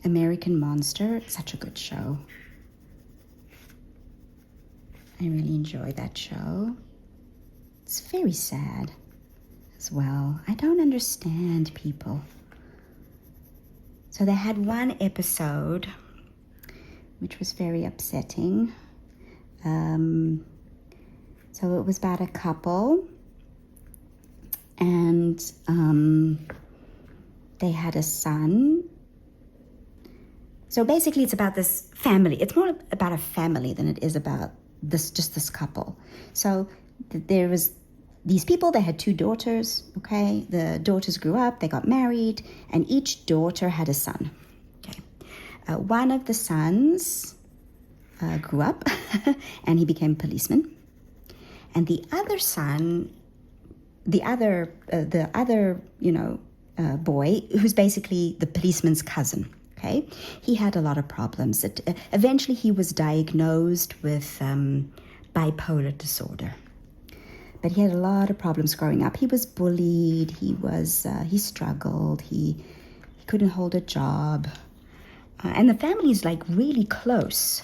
American Monster. It's such a good show. I really enjoy that show. It's very sad as well. I don't understand people. So they had one episode which was very upsetting. So it was about a couple, and they had a son. So basically it's about this family. It's more about a family than it is about this couple. So there was these people, they had two daughters, okay? The daughters grew up, they got married, and each daughter had a son, okay? One of the sons grew up and he became a policeman. And the other son, the other boy, who's basically the policeman's cousin, okay? He had a lot of problems. Eventually he was diagnosed with bipolar disorder. But he had a lot of problems growing up. He was bullied, he struggled, he couldn't hold a job. And the family's like really close.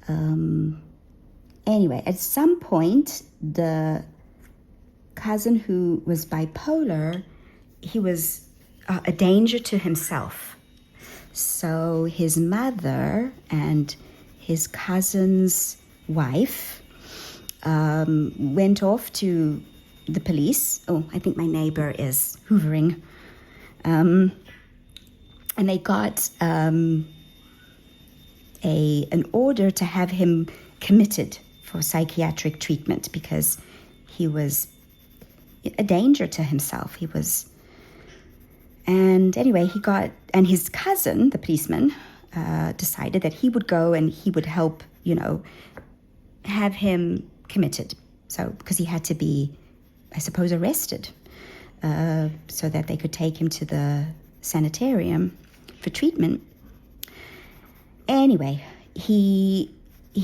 Anyway, at some point, the cousin who was bipolar, he was a danger to himself. So his mother and his cousin's wife went off to the police. Oh, I think my neighbor is hoovering. And they got an order to have him committed for psychiatric treatment because he was a danger to himself. And anyway, and his cousin, the policeman, decided that he would go and he would help, have him committed. So, because he had to be, I suppose, arrested so that they could take him to the sanitarium for treatment. Anyway, he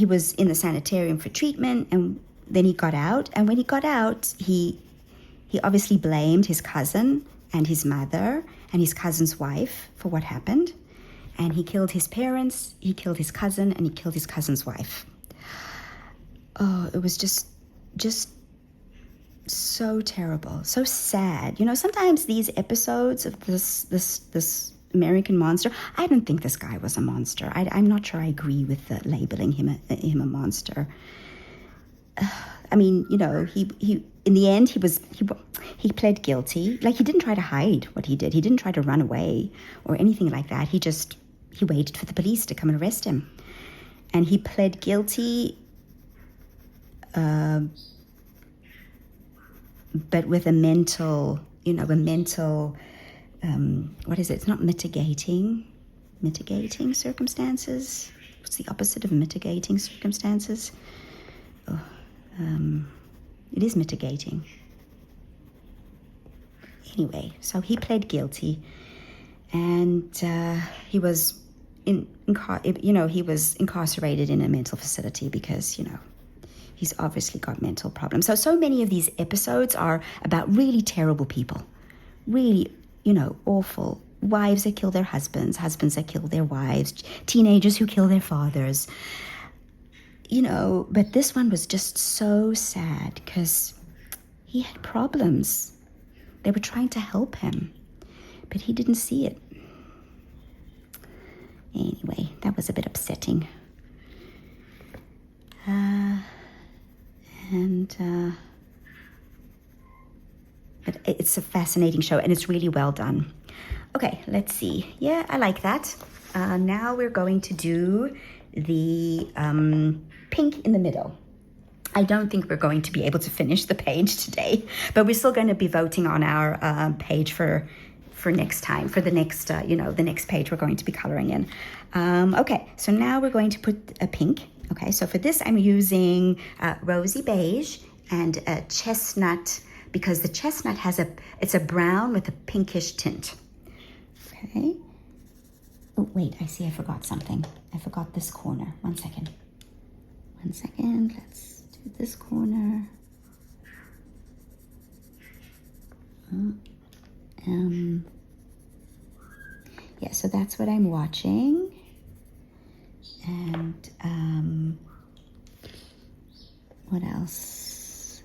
was in the sanitarium for treatment, and then he got out. And when he got out, he obviously blamed his cousin and his mother and his cousin's wife for what happened. And he killed his parents, he killed his cousin, and he killed his cousin's wife. Oh, it was just so terrible, so sad. Sometimes these episodes of this American Monster, I don't think this guy was a monster. I'm not sure I agree with labeling him a monster. I mean, he in the end, he pled guilty. Like, he didn't try to hide what he did. He didn't try to run away or anything like that. He waited for the police to come and arrest him. And he pled guilty, but with a mental, what is it? It's not mitigating circumstances. What's the opposite of mitigating circumstances? It is mitigating. Anyway, so he pled guilty, and he was he was incarcerated in a mental facility because he's obviously got mental problems. So many of these episodes are about really terrible people, really awful wives that kill their husbands that kill their wives, teenagers who kill their fathers. But this one was just so sad because he had problems. They were trying to help him, but he didn't see it. Anyway, that was a bit upsetting. But it's a fascinating show, and it's really well done. Okay, let's see. Yeah, I like that. Now we're going to do the pink in the middle. I don't think we're going to be able to finish the page today, but we're still going to be voting on our page for next time, for the next, the next page we're going to be coloring in. Okay, so now we're going to put a pink. Okay, so for this I'm using rosy beige and a chestnut, because the chestnut it's a brown with a pinkish tint. Okay. Oh, wait, I see I forgot something. I forgot this corner. One second, let's do this corner. Yeah, so that's what I'm watching. And what else?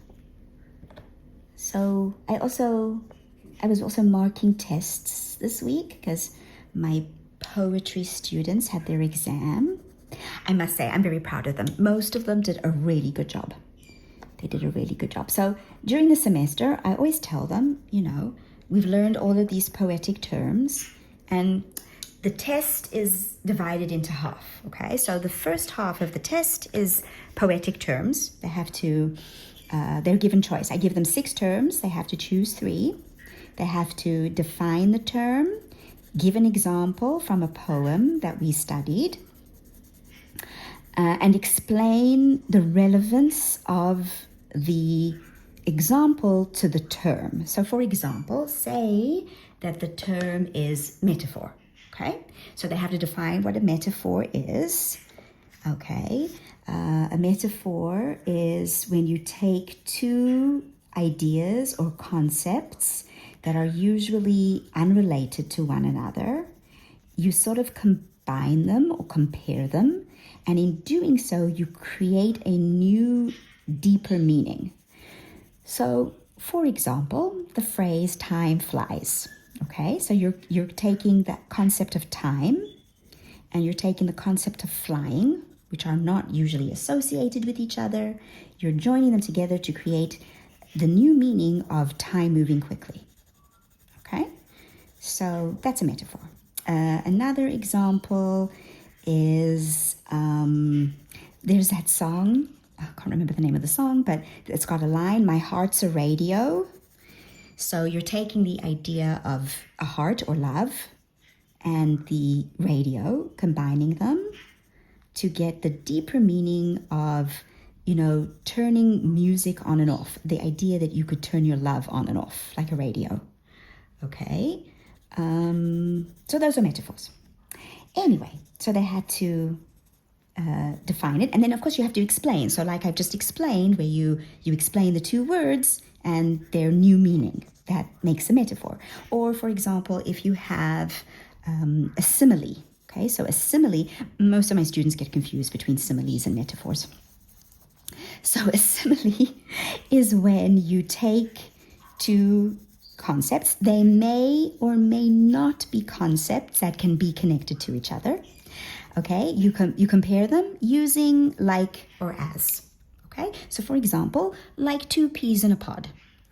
So I was also marking tests this week because my poetry students had their exam. I must say, I'm very proud of them. Most of them did a really good job. They did a really good job. So during the semester, I always tell them, we've learned all of these poetic terms, and the test is divided into half, okay? So the first half of the test is poetic terms. They have to, they're given choice. I give them 6 terms. They have to choose 3. They have to define the term, give an example from a poem that we studied, and explain the relevance of the example to the term. So for example, say that the term is metaphor, okay? So they have to define what a metaphor is, okay? A metaphor is when you take 2 ideas or concepts that are usually unrelated to one another, you sort of combine them or compare them, and in doing so, you create a new, deeper meaning. So, for example, the phrase time flies, okay? So you're taking that concept of time, and you're taking the concept of flying, which are not usually associated with each other. You're joining them together to create the new meaning of time moving quickly. Okay, so that's a metaphor. Another example is there's that song. I can't remember the name of the song, but it's got a line, "My heart's a radio." So you're taking the idea of a heart or love and the radio, combining them to get the deeper meaning of, turning music on and off. The idea that you could turn your love on and off like a radio. Okay, so those are metaphors. Anyway, so they had to define it, and then of course you have to explain. So like I've just explained, where you explain the 2 words and their new meaning, that makes a metaphor. Or for example, if you have a simile, okay, so a simile, most of my students get confused between similes and metaphors. So a simile is when you take 2 concepts. They may or may not be concepts that can be connected to each other. Okay, you compare them using like or as. Okay, so for example, like two peas in a pod,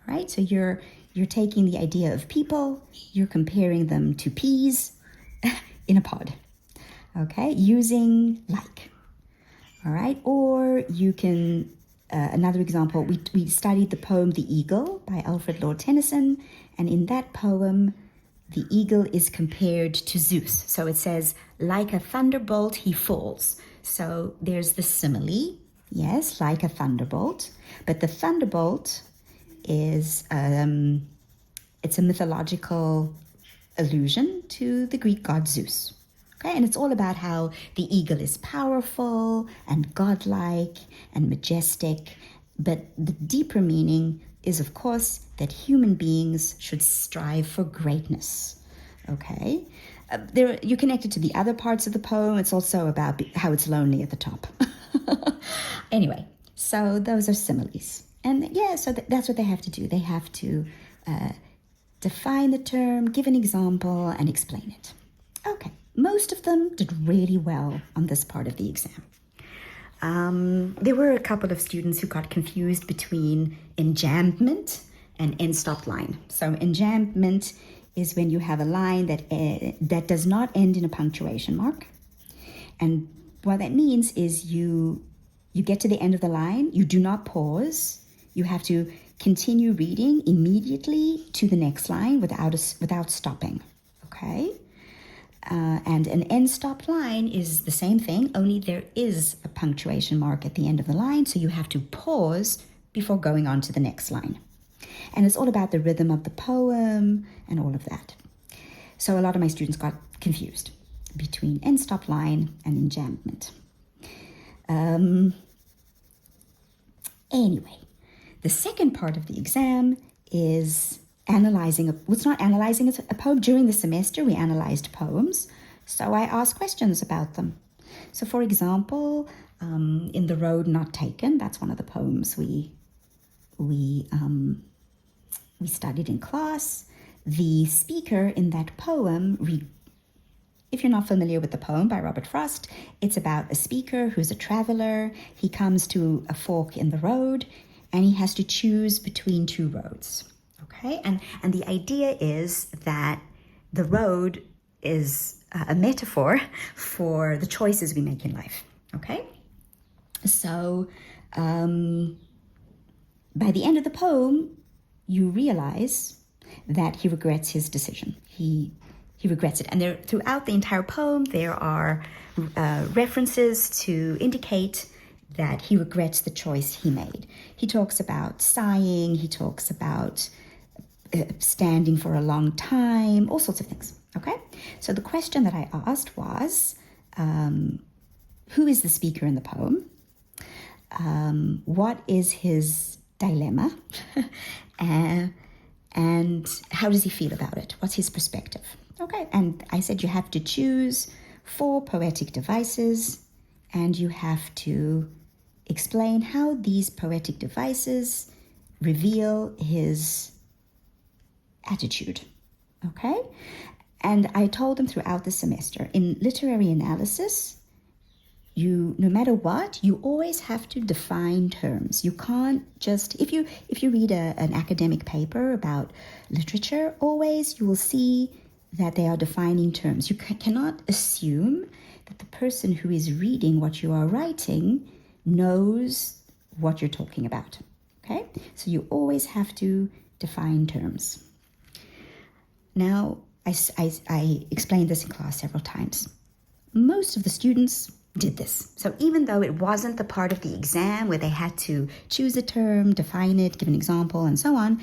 right? So you're taking the idea of people, you're comparing them to peas in a pod, okay, using like. All right, or you can, another example, we studied the poem The Eagle by Alfred Lord Tennyson, and in that poem, the eagle is compared to Zeus. So it says, like a thunderbolt, he falls. So there's the simile, yes, like a thunderbolt, but the thunderbolt is, it's a mythological allusion to the Greek god Zeus. Okay, and it's all about how the eagle is powerful and godlike and majestic, but the deeper meaning is, of course, that human beings should strive for greatness. Okay, you connect it to the other parts of the poem. It's also about how it's lonely at the top. Anyway, so those are similes, and yeah, so that's what they have to do. They have to define the term, give an example, and explain it. Okay. Most of them did really well on this part of the exam. There were a couple of students who got confused between enjambment and end stop line. So enjambment is when you have a line that does not end in a punctuation mark. And what that means is you get to the end of the line, you do not pause, you have to continue reading immediately to the next line without stopping, okay? And an end stop line is the same thing, only there is a punctuation mark at the end of the line, so you have to pause before going on to the next line. And it's all about the rhythm of the poem and all of that. So a lot of my students got confused between end stop line and enjambment. Anyway, the second part of the exam is analyzing. It's not analyzing a poem. During the semester, we analyzed poems, so I asked questions about them. So, for example, in The Road Not Taken, that's one of the poems we studied in class. The speaker in that poem, if you're not familiar with the poem by Robert Frost, it's about a speaker who's a traveler. He comes to a fork in the road, and he has to choose between two roads. Okay, and the idea is that the road is a metaphor for the choices we make in life. Okay, so by the end of the poem, you realize that he regrets his decision. He regrets it, and throughout the entire poem there are references to indicate that he regrets the choice he made. He talks about sighing. He talks about standing for a long time, all sorts of things, okay? So the question that I asked was, who is the speaker in the poem? What is his dilemma? And how does he feel about it? What's his perspective? Okay, and I said you have to choose 4 poetic devices, and you have to explain how these poetic devices reveal his attitude, okay? And I told them throughout the semester, in literary analysis, no matter what, you always have to define terms. You can't just, if you read an academic paper about literature, always you will see that they are defining terms. You cannot assume that the person who is reading what you are writing knows what you're talking about, okay? So you always have to define terms. Now, I explained this in class several times. Most of the students did this. So even though it wasn't the part of the exam where they had to choose a term, define it, give an example, and so on,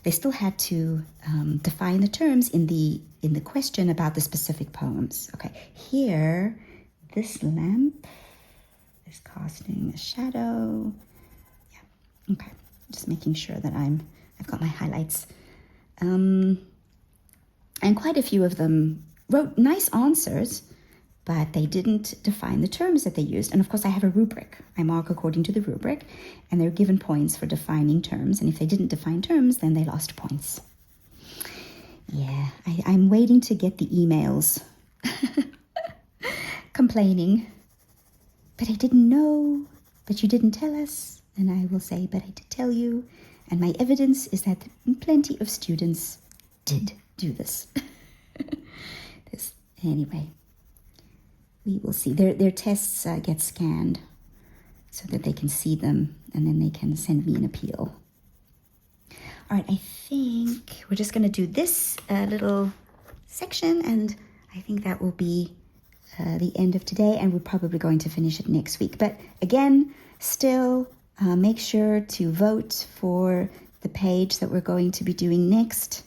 they still had to define the terms in the question about the specific poems. Okay, here, this lamp is casting a shadow. Yeah, okay, just making sure that I've got my highlights. And quite a few of them wrote nice answers, but they didn't define the terms that they used. And of course, I have a rubric. I mark according to the rubric, and they're given points for defining terms. And if they didn't define terms, then they lost points. Yeah, I'm waiting to get the emails complaining. But I didn't know, but you didn't tell us. And I will say, but I did tell you. And my evidence is that plenty of students did do this. Anyway, we will see. Their tests get scanned so that they can see them, and then they can send me an appeal. All right, I think we're just going to do this little section, and I think that will be the end of today, and we're probably going to finish it next week. But again, still make sure to vote for the page that we're going to be doing next.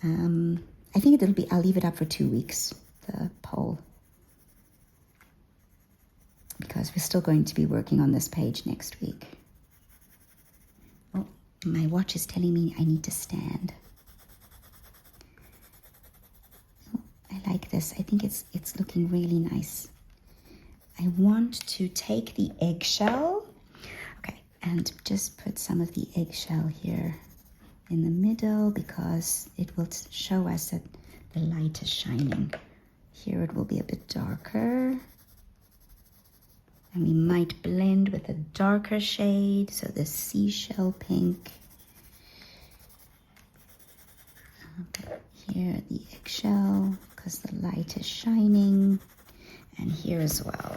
I think I'll leave it up for 2 weeks, the poll, because we're still going to be working on this page next week. Oh, my watch is telling me I need to stand. Oh, I like this. I think it's looking really nice. I want to take the eggshell, okay, and just put some of the eggshell here in the middle, because it will show us that the light is shining. Here it will be a bit darker, and we might blend with a darker shade, so the seashell pink. Okay, here the eggshell, because the light is shining, and here as well.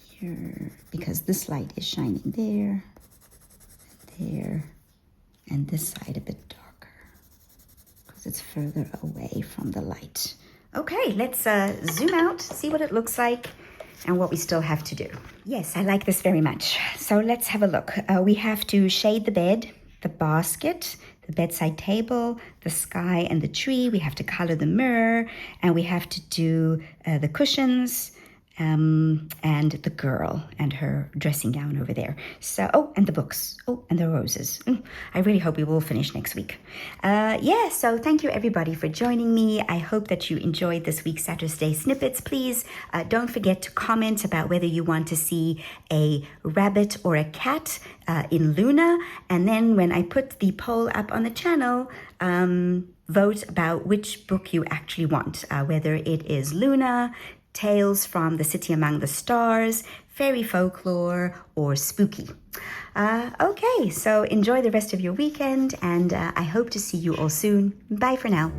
Here, because this light is shining there, and this side a bit darker, because it's further away from the light. Okay, let's zoom out, see what it looks like, and what we still have to do. Yes, I like this very much. So let's have a look. We have to shade the bed, the basket, the bedside table, the sky and the tree. We have to color the mirror, and we have to do the cushions, and the girl and her dressing gown over there. So, oh, and the books. Oh, and the roses. I really hope we will finish next week. So thank you everybody for joining me. I hope that you enjoyed this week's Saturday Snippets. Please don't forget to comment about whether you want to see a rabbit or a cat in Luna. And then when I put the poll up on the channel, vote about which book you actually want, whether it is Luna, Tales from the City Among the Stars, Fairy Folklore, or Spooky. Okay, so enjoy the rest of your weekend, and I hope to see you all soon. Bye for now.